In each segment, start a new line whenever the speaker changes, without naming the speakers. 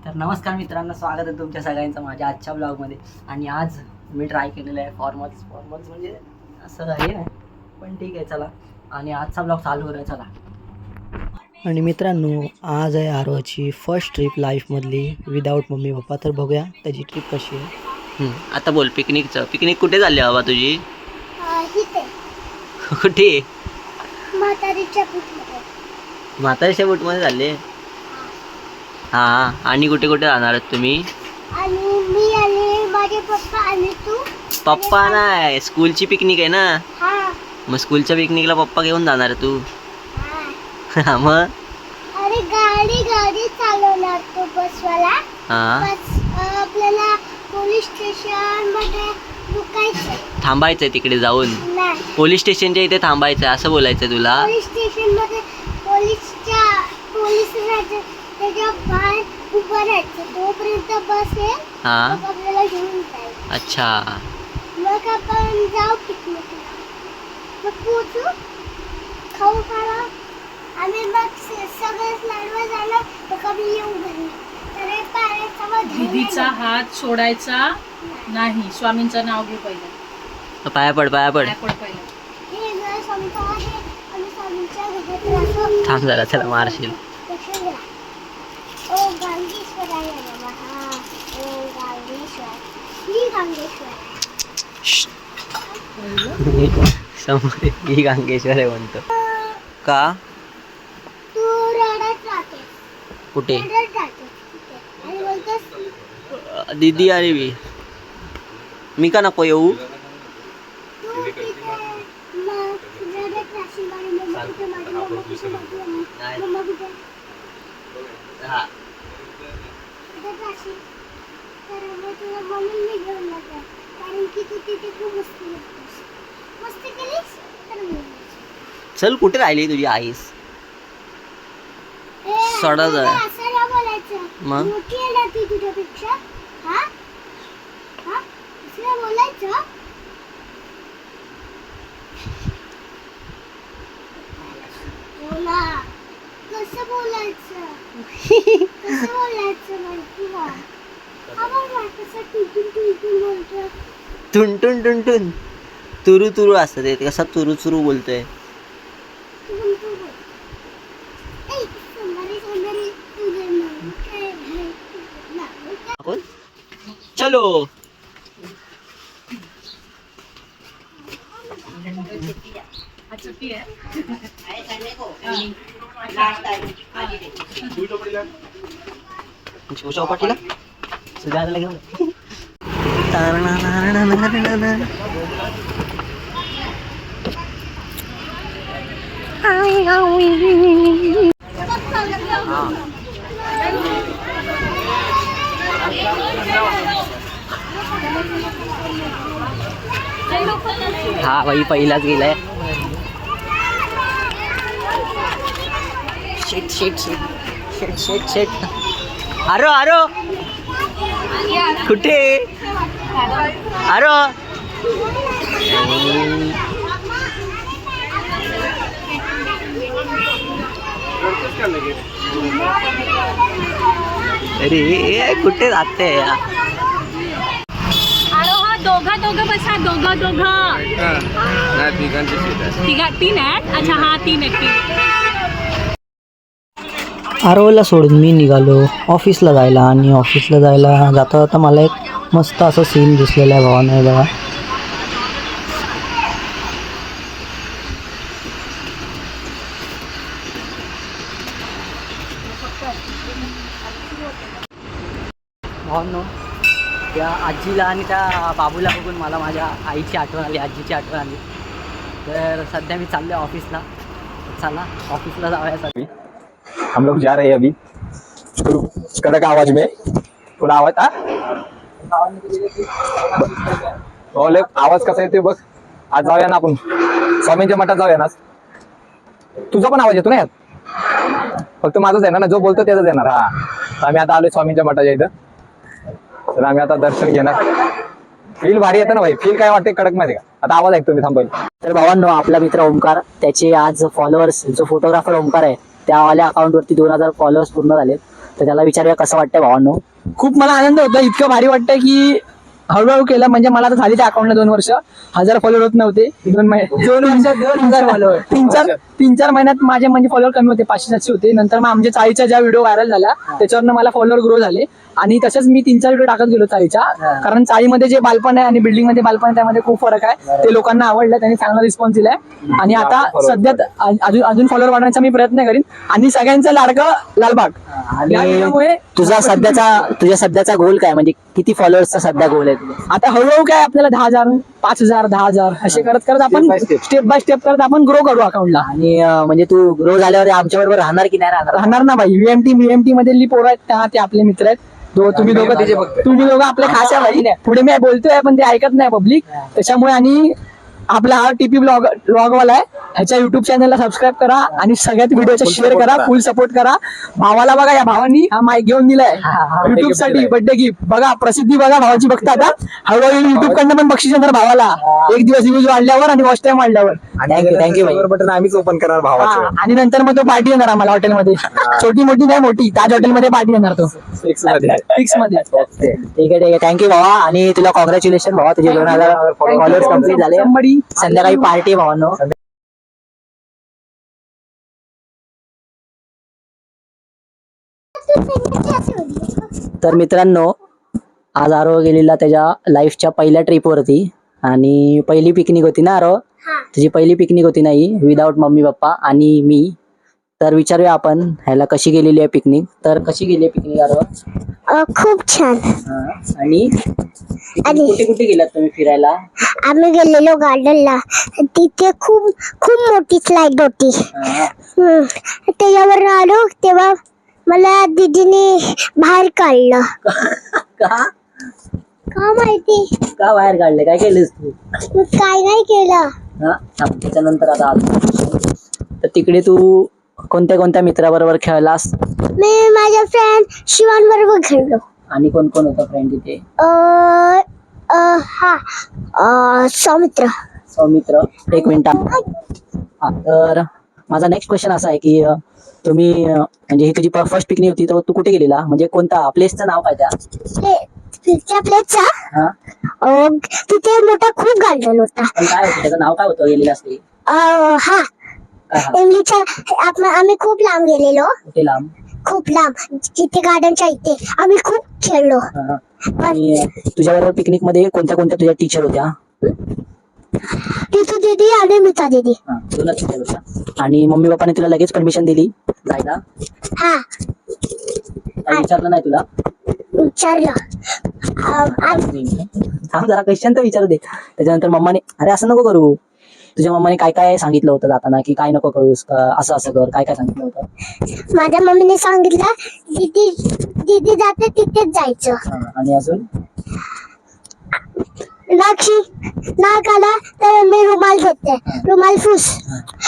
तर नमस्कार मित्रांनो, स्वागत आहे तुमच्या सगळ्यांचं माझ्या आजच्या ब्लॉगमध्ये. आणि आज मी ट्राय केलेलं आहे फॉर्मल्स म्हणजे असं आहे नाही, पण ठीक आहे चला. आणि आजचा ब्लॉग चालू करूया चला. आणि मित्रांनो, आज आहे आरोची फर्स्ट ट्रिप लाईफमधली विदाऊट मम्मी पप्पा. तर बघूया त्याची ट्रिप कशी आहे. आता बोल, पिकनिक कुठे चालली बाबा तुझी? कुठे? म्हातारीच्या बुटमध्ये चालले. हा, आणि कुठे कुठे जाणार आहात तुम्ही?
आणि मी आणि माझे पप्पा आणि तू.
पप्पा नाही, स्कूलची पिकनिक आहे ना.
हा.
मग स्कूलच्या पिकनिकला पप्पा घेऊन जाणार आहे तू?
हा.
मग
अरे गाडी चालवणार तो बसवाला.
हा,
बस आपल्याला पोलीस स्टेशन मध्ये रुकायचं.
थांबायचंय तिकडे जाऊन.
नाही,
पोलीस स्टेशनच्या इथे थांबायचंय असं बोलायचंय तुला?
पोलीस स्टेशन मध्ये पोलीस त्याच्या बाहेर उभं राहायचं तोपर्यंत बस येईल.
हा,
मग आपल्याला घेऊन जाईल.
अच्छा.
मग आपण जाऊ पिकनिकला. मग पोचू, खाऊ खाला आम्ही. मग सगळे स्लाइडवर जाणार. मग आम्ही येऊ घरी. तर
दीदीचा हात सोडायचा नाही. स्वामींचं नाव घे पहिलं.
पाया पड
पाय पड पहिलं.
हे घर समजा आहे. आम्ही स्वामींच्या घरात राहतो.
थांब जरा, चला मारशील.
लक्षात घ्या. ओ गांगेश्वर आहे बाबा. हा, ओ गांगेश्वर. ही गांगेश्वर.
समोर ही गांगेश्वर आहे म्हणतो का?
तू रडत राहते.
कुठे?
रडत राहते तिथे. आणि बोलतोस
दीदी आली मी का नको येऊ?
तू तिथे मग रडत राहशील. माझी मम्मा कुठे, माझी मम्मा कुठे, माझी मम्मा कुठे
हा,
रडत राहशील. तर मग तुला म्हणून मी घेऊन जाते. कारण की तू तिथे खूप मस्ती करतोस. मस्ती केलीस तर मी येईन.
चल. कुठे राहिली तुझी आईस?
ए,
सोडा
आपल्याला
जरा.
असं नाही बोलायचं.
मग?
मोठी आहे ना ती तुझ्यापेक्षा. हा हा, असं नाही बोलायचं. बोला, कसं बोलायचं? कसं बोलायचं माहिती का? हा बघ ना, कसं टुटून बोलतोय.
टुनटुन टुनटुन तुरु तुरु असतं ते. कसा तुरु तुरु बोलतोय.
टुटून बोल. ए, समोरी तुझं नाव काय आहे? नाव काय?
आपण चलो. शिवशाह पाटीला सुधारायला घेऊन. हा भाई पहिलाच गेलाय. शेट शेट शेट शेट शेट शेट. आरो कुठे? आरो अरे कुठे जाते?
दोघं बसा. तीन आहेत. अच्छा, हा, तीन आहेत.
आरोला सोडून मी निघालो ऑफिसला जायला. आणि ऑफिसला जाता जाता मला एक मस्त असं सीन दिसलेला आहे भावाने बघा. भावांनो, त्या आजीला आणि त्या बाबूला बघून मला माझ्या आईची आठवण आली, आजीची आठवण आली. तर सध्या मी चाललो आहे ऑफिसला. चला ऑफिसला जाऊया सगळी.
हम लोग जा रहे हैं अभी कड़क आवाज में. थोड़ा आवाज आवाज कसा येतोय बघ. आज जाऊया ना आपण स्वामींच्या मठात जाऊया ना. तुझा पण आवाज येतो ना यात? फक्त माझाच आहे ना, जो बोलतो त्याचाच येणार. हा, आम्ही आता आलोय स्वामींच्या मठाच्या इथं. तर आम्ही आता दर्शन घेणार. फील भारी येतं ना भाई. फील काय वाटते कडक माहिती का? आता आवाज ऐकतो मी, थांबेल.
तर भावांनो, आपला मित्र ओमकार, त्याचे आज फॉलोअर्स, जो फोटोग्राफर ओमकार आहे त्यावाल्या अकाउंटवरती 2000 फॉलोअर्स पूर्ण झाले. तर त्याला विचारूया कसं वाटतंय भावांनो.
खूप मला आनंद होता. इतकं भारी वाटतं की हळूहळू केलं. म्हणजे मला आता झाली त्या अकाउंटला 2 वर्ष. 1000 फॉलोअर होत नव्हते. 2 वर्षात 2000 फॉलोअर. 3-4 महिन्यात माझे म्हणजे फॉलोअर कमी होते, 500-700 होते. नंतर मग आमच्या चाळीच्या ज्या व्हिडिओ व्हायरल झाल्या त्याच्यावरनं मला फॉलोअर ग्रो झाले. आणि तसंच मी 3-4 व्हिडिओ टाकत गेलो चाळीच्या. कारण चाळीमध्ये जे बालपण आहे आणि बिल्डिंग मध्ये बालपण आहे त्यामध्ये खूप फरक आहे. ते लोकांना आवडलं, त्यांनी चांगला रिस्पॉन्स दिलाय. आणि आता सध्या अजून फॉलोअर वाढवण्याचा मी प्रयत्न करीन. आणि सगळ्यांचं लाडकं लालबाग. या
आणि
व्हिडिओमुळे
तुझ्या सध्याचा गोल काय, म्हणजे किती फॉलोअर्सचा सध्या गोल आहे तुझा?
आता हळूहळू काय आपल्याला 10,000, 5,000, 10,000 असे करत करत आपण स्टेप बाय स्टेप करत आपण ग्रो करू अकाउंटला.
आणि म्हणजे तू ग्रो झाल्यावर आमच्या बरोबर राहणार की नाही राहणार?
राहणार ना भाई. VMT मधली पोरं आहेत ते आपले मित्र आहेत. तुम्ही दोघं आपले खास आहे भाई. पुढे मी बोलतोय पण ते ऐकत नाही पब्लिक, त्याच्यामुळे. आणि आपला हा TP ब्लॉगवाला आहे, ह्याच्या युट्यूब चॅनलला सबस्क्राईब करा आणि सगळ्यात व्हिडिओचा शेअर करा, फुल सपोर्ट करा. भावाला बघा, या भावानी हा माईक घेऊन दिलाय युट्यूब साठी, बर्थडे गिफ्ट. बघा प्रसिद्धी बघा भावाची बघता आता. हळूहळू युट्यूब कडनं पण बक्षीस येणार भावाला, एक दिवस व्ह्यूज वाढल्यावर आणि वॉच टाइम वाढल्यावर.
थँक्यू भाई.
बटन आम्हीच ओपन करणार भावाचं.
आणि नंतर मग तो पार्टी येणार आम्हाला हॉटेलमध्ये. छोटी मोठी नाही, मोठी ताज हॉटेलमध्ये पार्टी येणार तो
Fix मध्ये.
फिक्स मध्ये.
ठीक आहे. थँक्यू भावा. आणि तुला कॉंग्रॅच्युलेशन भावा, तुझे 2000 फॉलोअर्स कम्प्लीट झाले.
Somebody.
संध्याकाळी पार्टी भावांनो. तर मित्रांनो, आज आरो गेलेला त्याच्या लाईफच्या पहिल्या ट्रिपवरती. आणि पहिली पिकनिक होती ना आरो? तुझी पहिली पिकनिक होती नाही, विदाऊट मम्मी पप्पा आणि मी. तर विचारूया आपण ह्याला कशी गेलेली आहे पिकनिक. तर कशी गेली आहे पिकनिक आरो?
खूप छान.
आणि कुठे कुठे गेलात तुम्ही फिरायला?
आम्ही गेलेलो गार्डनला. तिथे खूप खूप मोठी स्लाइड होती. त्याच्यावर आलो तेव्हा मला दीदीने बाहेर काढलं.
का
का माहिती?
का बाहेर काढले? काय केलेस तू?
मी काय नाही केलं.
हा थांब, त्याच्यानंतर आता आलो. तर तिकडे तू कोणत्या कोणत्या मित्राबरोबर खेळलास?
मी माझ्या फ्रेंड शिवान बरोबर खेळलो.
आणि कोण कोण होता फ्रेंड तिथे? सौमित्र. एक मिनिट. हा, तर माझा नेक्स्ट क्वेश्चन असा आहे की तुम्ही म्हणजे ही तुझी फर्स्ट पिकनिक होती, तर तू कुठे गेलेला? म्हणजे कोणता प्लेसचं नाव काय त्या?
प्लेसचा तिथे मोठा खूप गार्डन होता.
पण काय होतं त्याचं नाव? काय होतं गेलेला असते?
आम्ही खूप लांब गेलेलो.
कुठे लांब?
खूप लांब, इथे गार्डनच्या इथे आम्ही खूप खेळलो.
आणि तुझ्याबरोबर पिकनिक मध्ये कोणत्या कोणत्या तुझ्या टीचर होत्या?
टिटू दीदी आणि मिता दीदी.
तुला टीचर होत्या. आणि मम्मी पप्पाने तुला लगेच परमिशन दिली जायला?
हा,
काही विचारलं नाही तुला?
विचारलं.
थांब जरा क्वेश्चन तर विचारू दे. त्याच्यानंतर मम्माने, अरे असं नको करू, तुझ्या मम्माने काय काय सांगितलं होतं जाताना की काय नको करूस, असं असं कर, काय काय सांगितलं होतं?
माझ्या मम्मीने सांगितलं दीदी दीदी जाते तिथेच जायचं.
आणि अजून
नाक आला तर मी रुमाल घेते, रुमाल फुस.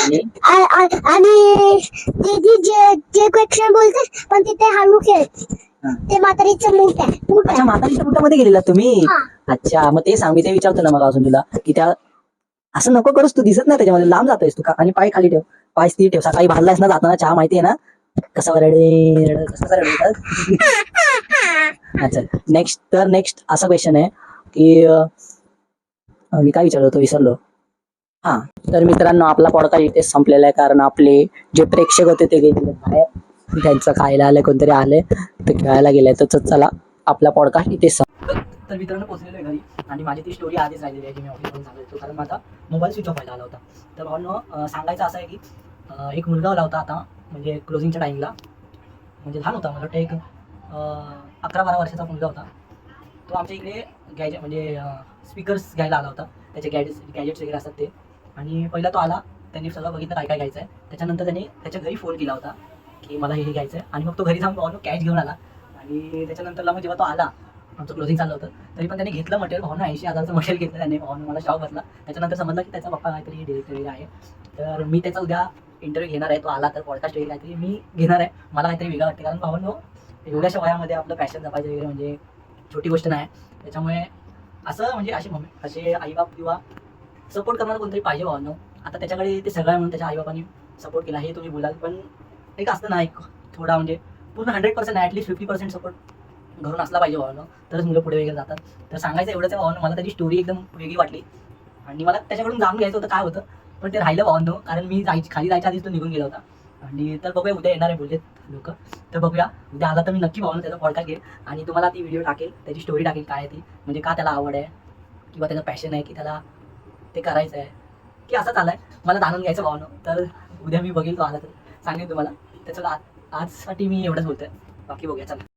आणि दीदी जे क्वेश्चन बोलते पण तिथे हळू खेळ. ते म्हातारीचं मूठ आहे.
अच्छा, म्हातारीच्या बुटामध्ये गेलेला तुम्ही? अच्छा, मग ते सांग, मी ते विचारतो ना मग अजून तुला की त्या असं नको करूस, तू दिसत नाही त्याच्यामध्ये, लांब जातोयस तू. आणि पाय खाली ठेव, पाय स्थिर ठेव. सकाळी भाजलायस ना जाताना चहा, माहिती आहे ना कसा कसं रडतात. अच्छा, नेक्स्ट असा क्वेश्चन आहे की मी काय विचारलो होतो, विसरलो. हा, तर मित्रांनो, आपला पॉडकास्ट इथे संपलेला आहे कारण आपले जे प्रेक्षक होते ते गेलेले बाहेर, त्यांचं खायला आलंय, कोणतरी आलंय, ते खेळायला गेलंय. तर चला, आपला पॉडकास्ट इथे तर मित्रांनो पोहोचलेलो आहे घरी. आणि माझी ती स्टोरी आधीच राहिलेली आहे की मी ऑफिसमध्ये सांगायचो, कारण माझा मोबाईल स्विच ऑफ व्हायला आला होता. तर भावांनो, सांगायचं असं आहे की एक मुलगा आला होता आता, म्हणजे क्लोजिंगच्या टाईमला, म्हणजे लहान होता, मला वाटतं एक 11-12 वर्षाचा मुलगा होता. तो आमच्या इकडे म्हणजे स्पीकर्स घ्यायला आला होता, त्याचे गॅजेट्स वगैरे असतात ते. आणि पहिला तो आला, त्यांनी सगळं बघितलं काय काय घ्यायचं आहे. त्याच्यानंतर त्याने त्याच्या घरी फोन केला होता की मला हे घ्यायचं आहे. आणि मग तो घरी जाऊन भावांनो कॅश घेऊन आला. आणि त्याच्यानंतरला मग जेव्हा तो आला, आमचं क्लोजिंग चाललं होतं, तरी पण त्याने घेतलं मटेरियल. भावना 80,000चं मटेरियल घेतलं त्याने. भावना मला शॉक बसला. त्याच्यानंतर समजलं की त्याचा पप्पा काहीतरी डिरेक्टर आहे. तर मी त्याचा उद्या इंटरव्ह्यू घेणार आहे. तो आला तर पॉडकास्ट वगैरे काहीतरी मी घेणार आहे. मला काहीतरी वेगळं वाटतं, कारण भावनो एवढ्याशा वयामध्ये आपलं पॅशन जपायचं वगैरे म्हणजे छोटी गोष्ट नाही. त्याच्यामुळे असं म्हणजे असे आईबाप किंवा सपोर्ट करणारा कोणतरी पाहिजे भावनो. आता त्याच्याकडे ते सगळं म्हणून त्याच्या आईबापांनी सपोर्ट केला हे तुम्ही बोलाल, पण एक असतं ना, एक थोडा म्हणजे पूर्ण 100% ॲटलीस्ट 50% सपोर्ट घरून असला पाहिजे भावानं, तरच मुलं पुढे वगैरे जातात. तर सांगायचं एवढंच आहे भावानं, मला त्याची स्टोरी एकदम वेगळी वाटली आणि मला त्याच्याकडून जाणून घ्यायचं होतं काय होतं, पण ते राहिलं भावानं, कारण मी खाली जायच्या आधीच तो निघून गेला होता. आणि तर बघूया उद्या येणार आहे बोललेत लोक, तर बघूया उद्या आला तर मी नक्की भावानं त्याचा पॉडकास्ट घेईल आणि तुम्हाला ती व्हिडिओ टाकेल, त्याची स्टोरी टाकेल काय आहे ती, म्हणजे का त्याला आवड आहे किंवा त्याचं पॅशन आहे की त्याला ते करायचं आहे की असं चाललंय मला जाणून घ्यायचं भावनं. तर उद्या मी बघेल तो आला तर सांगेन तुम्हाला. त्याचं आजसाठी मी एवढंच बोलतोय, बाकी बघूया चला.